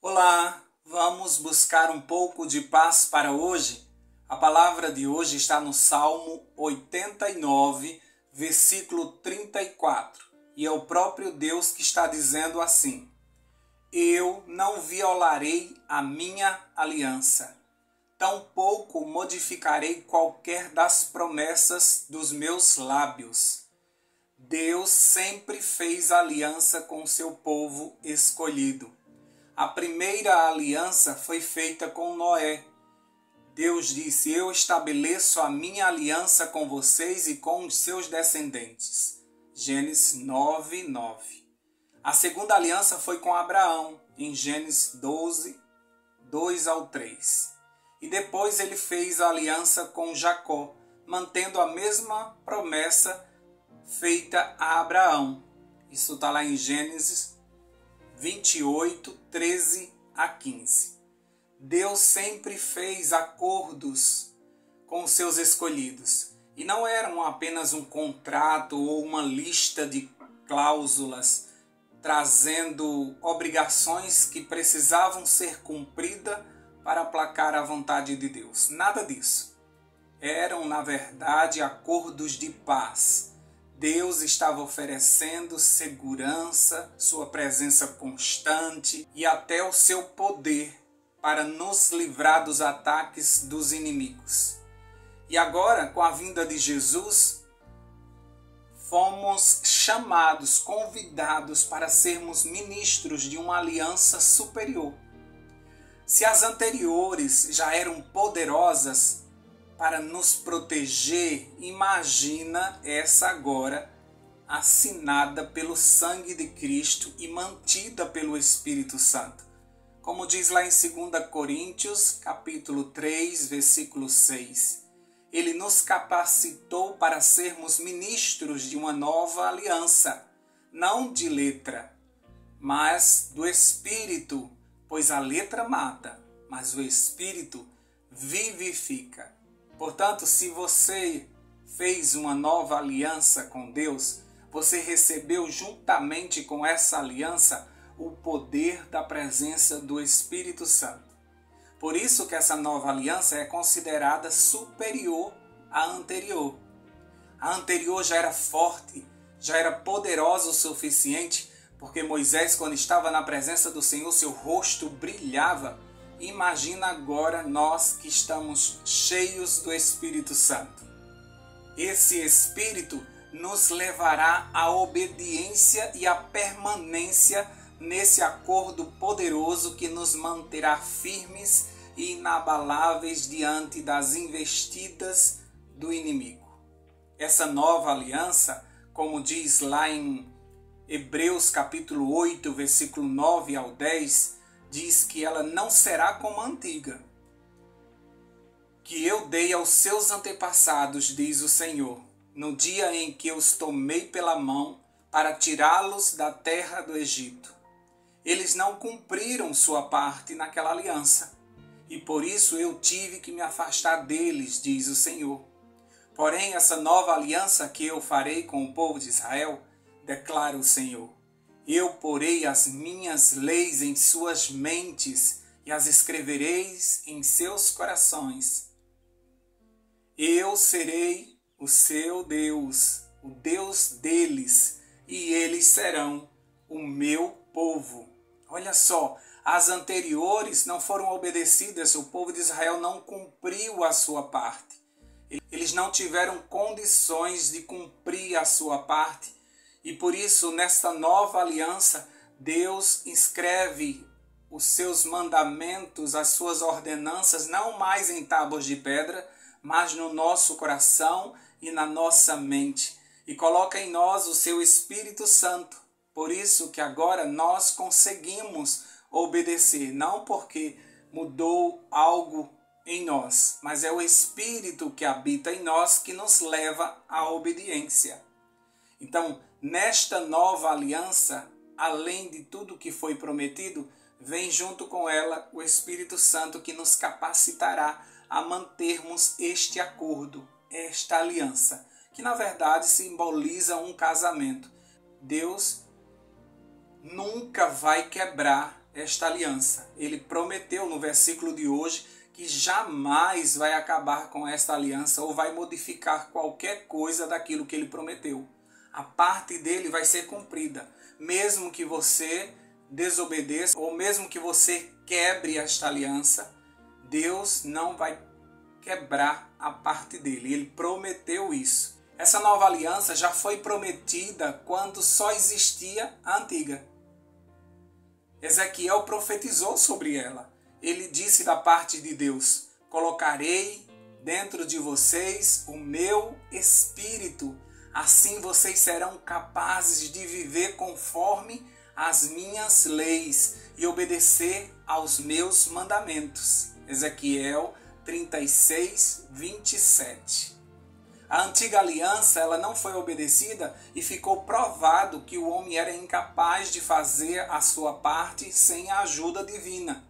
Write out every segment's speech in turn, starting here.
Olá, vamos buscar um pouco de paz para hoje? A palavra de hoje está no Salmo 89, versículo 34. E é o próprio Deus que está dizendo assim: Eu não violarei a minha aliança, tampouco modificarei qualquer das promessas dos meus lábios. Deus sempre fez aliança com seu povo escolhido. A primeira aliança foi feita com Noé. Deus disse: Eu estabeleço a minha aliança com vocês e com os seus descendentes. Gênesis 9, 9. A segunda aliança foi com Abraão, em Gênesis 12, 2 ao 3. E depois ele fez a aliança com Jacó, mantendo a mesma promessa feita a Abraão. Isso está lá em Gênesis 28, 13 a 15. Deus sempre fez acordos com os seus escolhidos. E não eram apenas um contrato ou uma lista de cláusulas trazendo obrigações que precisavam ser cumpridas para aplacar a vontade de Deus. Nada disso. Eram, na verdade, acordos de paz. Deus estava oferecendo segurança, sua presença constante e até o seu poder para nos livrar dos ataques dos inimigos. E agora, com a vinda de Jesus, fomos chamados, convidados para sermos ministros de uma aliança superior. Se as anteriores já eram poderosas para nos proteger, imagina essa agora, assinada pelo sangue de Cristo e mantida pelo Espírito Santo. Como diz lá em 2 Coríntios, capítulo 3, versículo 6. Ele nos capacitou para sermos ministros de uma nova aliança, não de letra, mas do Espírito, pois a letra mata, mas o Espírito vivifica. Portanto, se você fez uma nova aliança com Deus, você recebeu juntamente com essa aliança o poder da presença do Espírito Santo. Por isso que essa nova aliança é considerada superior à anterior. A anterior já era forte, já era poderosa o suficiente, porque Moisés, quando estava na presença do Senhor, seu rosto brilhava. Imagina agora nós que estamos cheios do Espírito Santo. Esse Espírito nos levará à obediência e à permanência nesse acordo poderoso que nos manterá firmes e inabaláveis diante das investidas do inimigo. Essa nova aliança, como diz lá em Hebreus capítulo 8, versículo 9 ao 10, diz que ela não será como a antiga, que eu dei aos seus antepassados, diz o Senhor, no dia em que eu os tomei pela mão para tirá-los da terra do Egito. Eles não cumpriram sua parte naquela aliança, e por isso eu tive que me afastar deles, diz o Senhor. Porém, essa nova aliança que eu farei com o povo de Israel, declara o Senhor, eu porei as minhas leis em suas mentes e as escrevereis em seus corações. Eu serei o seu Deus, o Deus deles, e eles serão o meu povo. Olha só, as anteriores não foram obedecidas, o povo de Israel não cumpriu a sua parte. Eles não tiveram condições de cumprir a sua parte. E por isso, nesta nova aliança, Deus escreve os seus mandamentos, as suas ordenanças, não mais em tábuas de pedra, mas no nosso coração e na nossa mente. E coloca em nós o seu Espírito Santo. Por isso que agora nós conseguimos obedecer, não porque mudou algo em nós, mas é o Espírito que habita em nós que nos leva à obediência. Então, nesta nova aliança, além de tudo que foi prometido, vem junto com ela o Espírito Santo que nos capacitará a mantermos este acordo, esta aliança, que na verdade simboliza um casamento. Deus nunca vai quebrar esta aliança. Ele prometeu no versículo de hoje que jamais vai acabar com esta aliança ou vai modificar qualquer coisa daquilo que ele prometeu. A parte dele vai ser cumprida, mesmo que você desobedeça ou mesmo que você quebre esta aliança, Deus não vai quebrar a parte dele. Ele prometeu isso. Essa nova aliança já foi prometida quando só existia a antiga. Ezequiel profetizou sobre ela. Ele disse da parte de Deus: colocarei dentro de vocês o meu espírito, assim vocês serão capazes de viver conforme as minhas leis e obedecer aos meus mandamentos. Ezequiel 36, 27. A antiga aliança ela não foi obedecida e ficou provado que o homem era incapaz de fazer a sua parte sem a ajuda divina.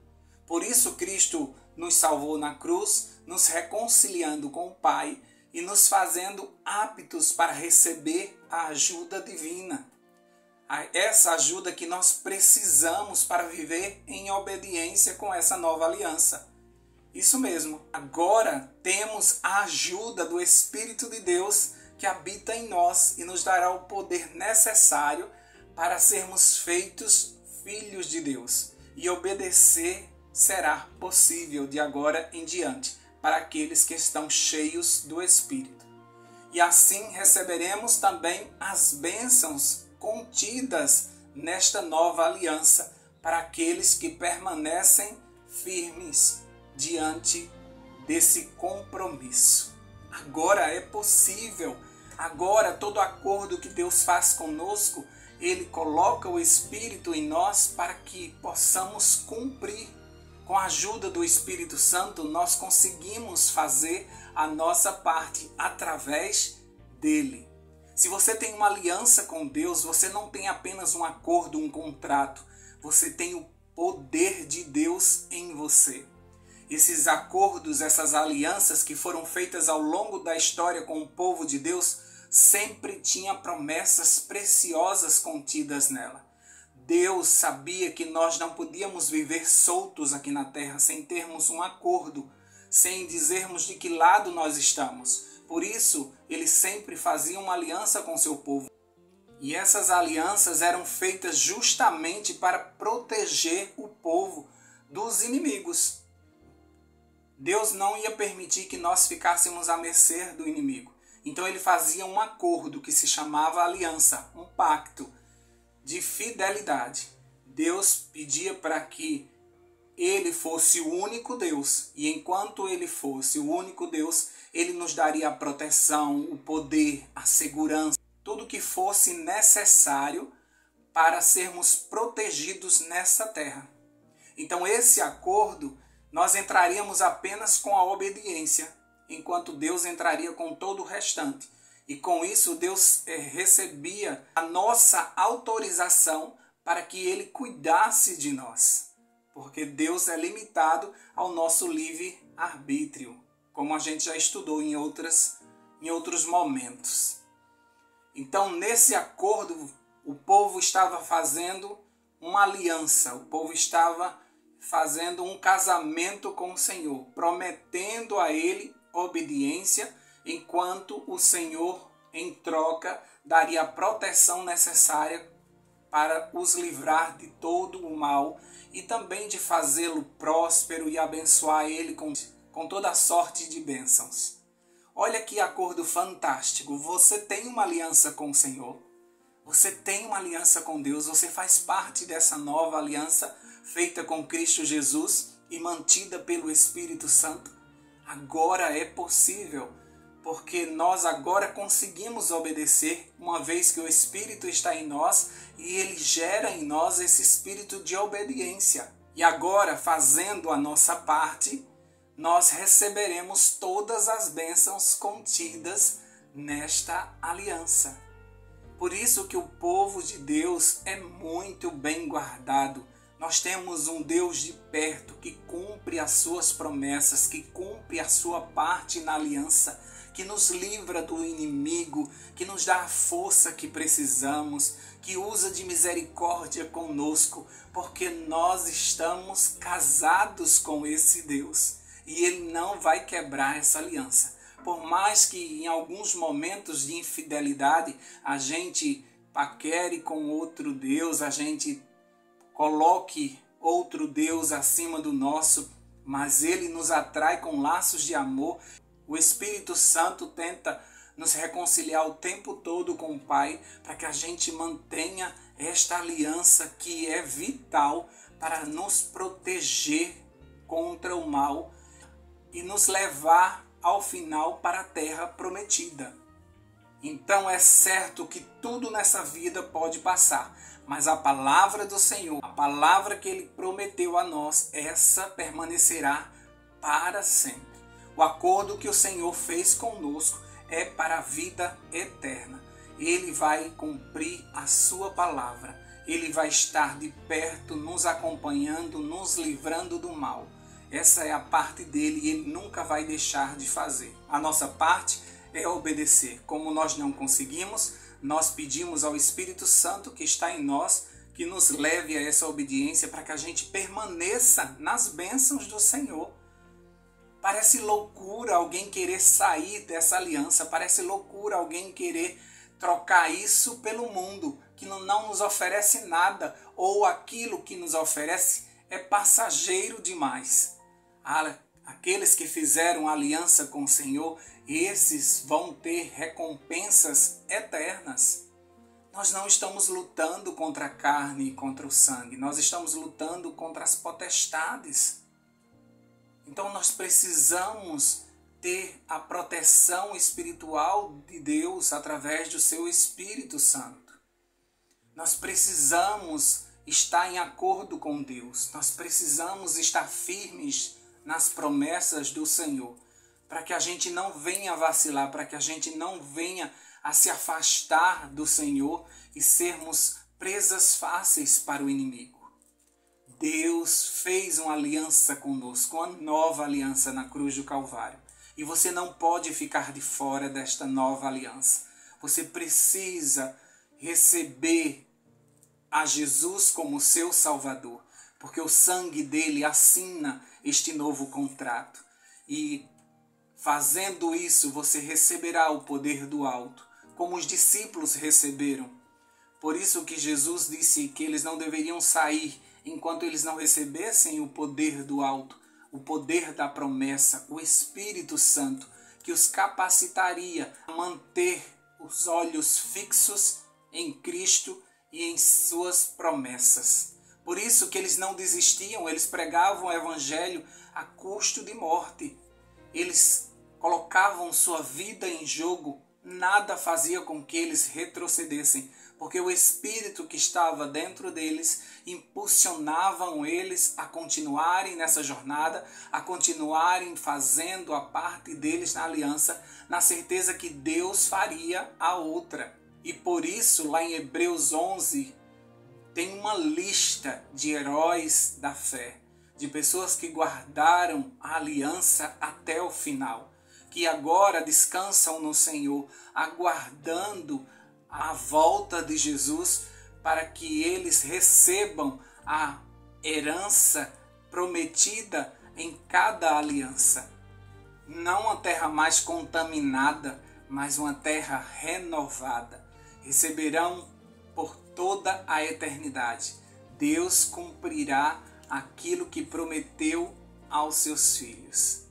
Por isso Cristo nos salvou na cruz, nos reconciliando com o Pai e nos fazendo aptos para receber a ajuda divina. Essa ajuda que nós precisamos para viver em obediência com essa nova aliança. Isso mesmo, agora temos a ajuda do Espírito de Deus que habita em nós e nos dará o poder necessário para sermos feitos filhos de Deus. E obedecer será possível de agora em diante para aqueles que estão cheios do Espírito. E assim receberemos também as bênçãos contidas nesta nova aliança para aqueles que permanecem firmes diante desse compromisso. Agora é possível, agora todo acordo que Deus faz conosco, Ele coloca o Espírito em nós para que possamos cumprir. Com a ajuda do Espírito Santo, nós conseguimos fazer a nossa parte através dele. Se você tem uma aliança com Deus, você não tem apenas um acordo, um contrato. Você tem o poder de Deus em você. Esses acordos, essas alianças que foram feitas ao longo da história com o povo de Deus, sempre tinha promessas preciosas contidas nela. Deus sabia que nós não podíamos viver soltos aqui na terra sem termos um acordo, sem dizermos de que lado nós estamos. Por isso, Ele sempre fazia uma aliança com seu povo. E essas alianças eram feitas justamente para proteger o povo dos inimigos. Deus não ia permitir que nós ficássemos à mercê do inimigo. Então ele fazia um acordo que se chamava aliança, um pacto de fidelidade. Deus pedia para que ele fosse o único Deus. E enquanto ele fosse o único Deus, ele nos daria a proteção, o poder, a segurança, tudo que fosse necessário para sermos protegidos nessa terra. Então esse acordo, nós entraríamos apenas com a obediência, enquanto Deus entraria com todo o restante. E com isso Deus recebia a nossa autorização para que Ele cuidasse de nós. Porque Deus é limitado ao nosso livre-arbítrio, como a gente já estudou em outros momentos. Então, nesse acordo, o povo estava fazendo uma aliança, o povo estava fazendo um casamento com o Senhor, prometendo a Ele obediência, enquanto o Senhor, em troca, daria a proteção necessária para os livrar de todo o mal e também de fazê-lo próspero e abençoar ele com toda a sorte de bênçãos. Olha que acordo fantástico! Você tem uma aliança com o Senhor, você tem uma aliança com Deus, você faz parte dessa nova aliança feita com Cristo Jesus e mantida pelo Espírito Santo. Agora é possível, porque nós agora conseguimos obedecer, uma vez que o Espírito está em nós e ele gera em nós esse espírito de obediência. E agora, fazendo a nossa parte, nós receberemos todas as bênçãos contidas nesta aliança. Por isso que o povo de Deus é muito bem guardado. Nós temos um Deus de perto que cumpre as suas promessas, que cumpre a sua parte na aliança, que nos livra do inimigo, que nos dá a força que precisamos, que usa de misericórdia conosco, porque nós estamos casados com esse Deus e Ele não vai quebrar essa aliança. Por mais que em alguns momentos de infidelidade a gente paquere com outro Deus, a gente coloque outro Deus acima do nosso, mas Ele nos atrai com laços de amor. O Espírito Santo tenta nos reconciliar o tempo todo com o Pai, para que a gente mantenha esta aliança que é vital para nos proteger contra o mal e nos levar ao final para a terra prometida. Então é certo que tudo nessa vida pode passar, mas a palavra do Senhor, a palavra que Ele prometeu a nós, essa permanecerá para sempre. O acordo que o Senhor fez conosco é para a vida eterna. Ele vai cumprir a sua palavra. Ele vai estar de perto, nos acompanhando, nos livrando do mal. Essa é a parte dele e Ele nunca vai deixar de fazer. A nossa parte é obedecer. Como nós não conseguimos, nós pedimos ao Espírito Santo que está em nós, que nos leve a essa obediência para que a gente permaneça nas bênçãos do Senhor. Parece loucura alguém querer sair dessa aliança, parece loucura alguém querer trocar isso pelo mundo, que não nos oferece nada, ou aquilo que nos oferece é passageiro demais. Aqueles que fizeram aliança com o Senhor, esses vão ter recompensas eternas. Nós não estamos lutando contra a carne e contra o sangue, nós estamos lutando contra as potestades. Então nós precisamos ter a proteção espiritual de Deus através do seu Espírito Santo. Nós precisamos estar em acordo com Deus. Nós precisamos estar firmes nas promessas do Senhor, para que a gente não venha vacilar, para que a gente não venha a se afastar do Senhor e sermos presas fáceis para o inimigo. Deus fez uma aliança conosco, uma nova aliança na cruz do Calvário. E você não pode ficar de fora desta nova aliança. Você precisa receber a Jesus como seu Salvador, porque o sangue dele assina este novo contrato. E fazendo isso, você receberá o poder do alto, como os discípulos receberam. Por isso que Jesus disse que eles não deveriam sair enquanto eles não recebessem o poder do alto, o poder da promessa, o Espírito Santo, que os capacitaria a manter os olhos fixos em Cristo e em suas promessas. Por isso que eles não desistiam, eles pregavam o Evangelho a custo de morte. Eles colocavam sua vida em jogo, nada fazia com que eles retrocedessem, porque o Espírito que estava dentro deles impulsionavam eles a continuarem nessa jornada, a continuarem fazendo a parte deles na aliança, na certeza que Deus faria a outra. E por isso, lá em Hebreus 11, tem uma lista de heróis da fé, de pessoas que guardaram a aliança até o final, que agora descansam no Senhor, aguardando a volta de Jesus, para que eles recebam a herança prometida em cada aliança. Não uma terra mais contaminada, mas uma terra renovada. Receberão por toda a eternidade. Deus cumprirá aquilo que prometeu aos seus filhos.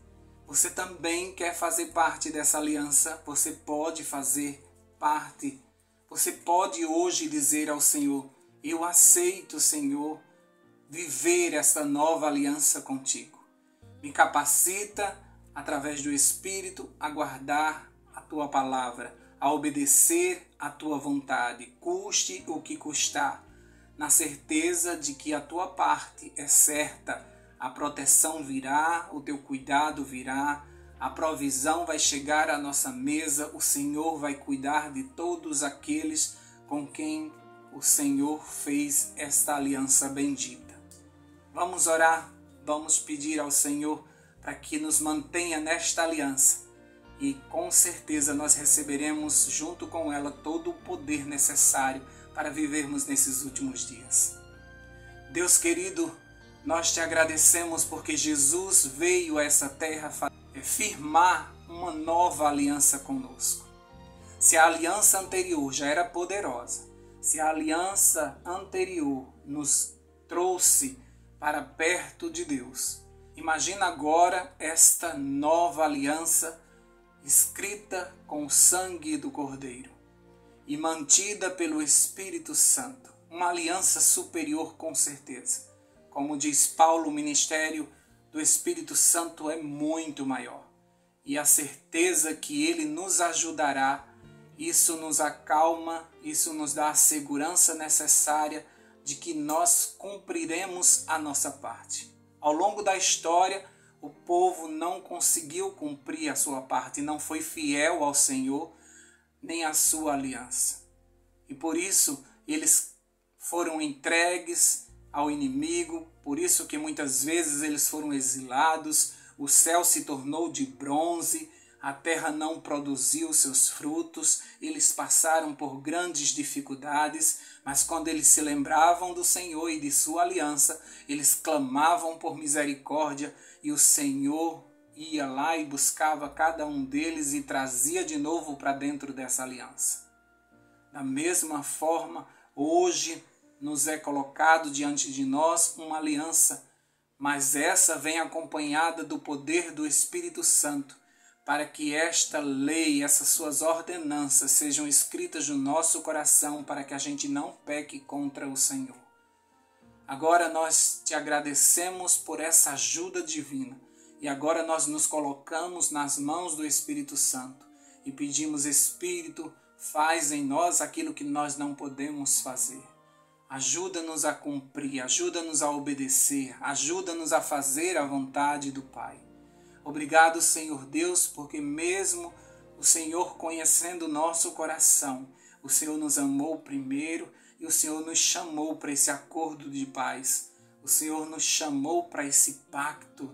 Você também quer fazer parte dessa aliança? Você pode fazer parte. Você pode hoje dizer ao Senhor: eu aceito, Senhor, viver esta nova aliança contigo. Me capacita, através do Espírito, a guardar a tua palavra, a obedecer a tua vontade, custe o que custar, na certeza de que a tua parte é certa. A proteção virá, o teu cuidado virá, a provisão vai chegar à nossa mesa, o Senhor vai cuidar de todos aqueles com quem o Senhor fez esta aliança bendita. Vamos orar, vamos pedir ao Senhor para que nos mantenha nesta aliança, e com certeza nós receberemos junto com ela todo o poder necessário para vivermos nesses últimos dias. Deus querido, nós te agradecemos porque Jesus veio a essa terra firmar uma nova aliança conosco. Se a aliança anterior já era poderosa, se a aliança anterior nos trouxe para perto de Deus, imagina agora esta nova aliança escrita com o sangue do Cordeiro e mantida pelo Espírito Santo, uma aliança superior com certeza. Como diz Paulo, o ministério do Espírito Santo é muito maior. E a certeza que ele nos ajudará, isso nos acalma, isso nos dá a segurança necessária de que nós cumpriremos a nossa parte. Ao longo da história, o povo não conseguiu cumprir a sua parte, não foi fiel ao Senhor, nem à sua aliança. E por isso eles foram entregues ao inimigo, por isso que muitas vezes eles foram exilados, o céu se tornou de bronze, a terra não produziu seus frutos, eles passaram por grandes dificuldades, mas quando eles se lembravam do Senhor e de sua aliança, eles clamavam por misericórdia e o Senhor ia lá e buscava cada um deles e trazia de novo para dentro dessa aliança. Da mesma forma, hoje nos é colocado diante de nós uma aliança, mas essa vem acompanhada do poder do Espírito Santo, para que esta lei, essas suas ordenanças sejam escritas no nosso coração, para que a gente não peque contra o Senhor. Agora nós te agradecemos por essa ajuda divina, e agora nós nos colocamos nas mãos do Espírito Santo e pedimos: Espírito, faz em nós aquilo que nós não podemos fazer. Ajuda-nos a cumprir, ajuda-nos a obedecer, ajuda-nos a fazer a vontade do Pai. Obrigado, Senhor Deus, porque mesmo o Senhor conhecendo o nosso coração, o Senhor nos amou primeiro e o Senhor nos chamou para esse acordo de paz. O Senhor nos chamou para esse pacto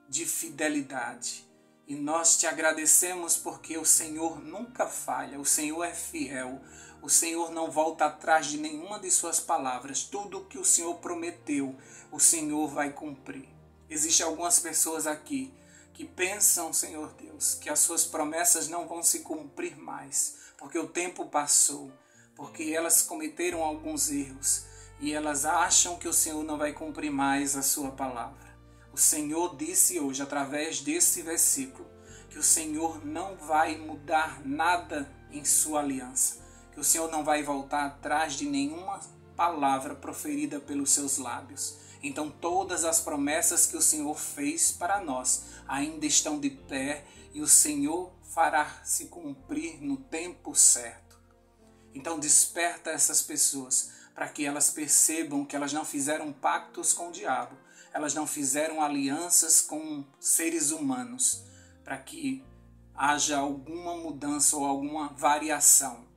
de fidelidade. E nós te agradecemos porque o Senhor nunca falha, o Senhor é fiel, o Senhor não volta atrás de nenhuma de suas palavras. Tudo o que o Senhor prometeu, o Senhor vai cumprir. Existem algumas pessoas aqui que pensam, Senhor Deus, que as suas promessas não vão se cumprir mais, porque o tempo passou, porque elas cometeram alguns erros e elas acham que o Senhor não vai cumprir mais a sua palavra. O Senhor disse hoje, através desse versículo, que o Senhor não vai mudar nada em sua aliança, que o Senhor não vai voltar atrás de nenhuma palavra proferida pelos seus lábios. Então todas as promessas que o Senhor fez para nós ainda estão de pé e o Senhor fará se cumprir no tempo certo. Então desperta essas pessoas para que elas percebam que elas não fizeram pactos com o diabo, elas não fizeram alianças com seres humanos, para que haja alguma mudança ou alguma variação.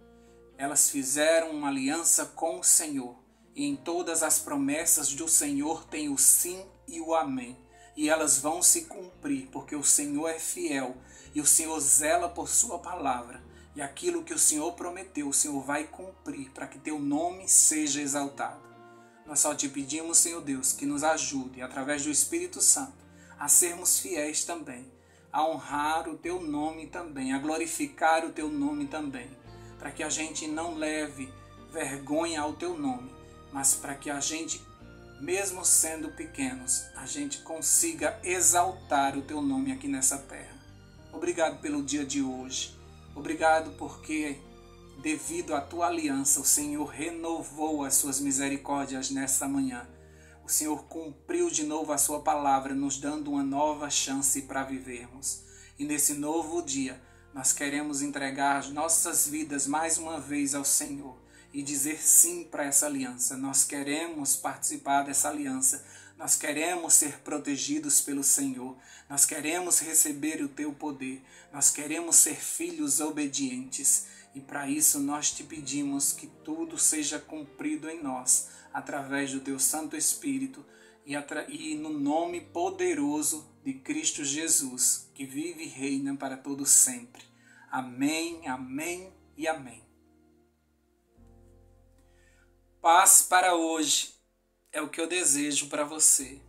Elas fizeram uma aliança com o Senhor. E em todas as promessas do Senhor tem o sim e o amém. E elas vão se cumprir, porque o Senhor é fiel. E o Senhor zela por sua palavra. E aquilo que o Senhor prometeu, o Senhor vai cumprir, para que teu nome seja exaltado. Nós só te pedimos, Senhor Deus, que nos ajude, através do Espírito Santo, a sermos fiéis também. A honrar o teu nome também, a glorificar o teu nome também. Para que a gente não leve vergonha ao teu nome, mas para que a gente, mesmo sendo pequenos, a gente consiga exaltar o teu nome aqui nessa terra. Obrigado pelo dia de hoje. Obrigado porque, devido à tua aliança, o Senhor renovou as suas misericórdias nesta manhã. O Senhor cumpriu de novo a sua palavra, nos dando uma nova chance para vivermos. E nesse novo dia, nós queremos entregar as nossas vidas mais uma vez ao Senhor e dizer sim para essa aliança. Nós queremos participar dessa aliança. Nós queremos ser protegidos pelo Senhor. Nós queremos receber o teu poder. Nós queremos ser filhos obedientes. E para isso nós te pedimos que tudo seja cumprido em nós, através do teu Santo Espírito e no nome poderoso de Cristo Jesus, que vive e reina para todo sempre. Amém, amém e amém. Paz para hoje é o que eu desejo para você.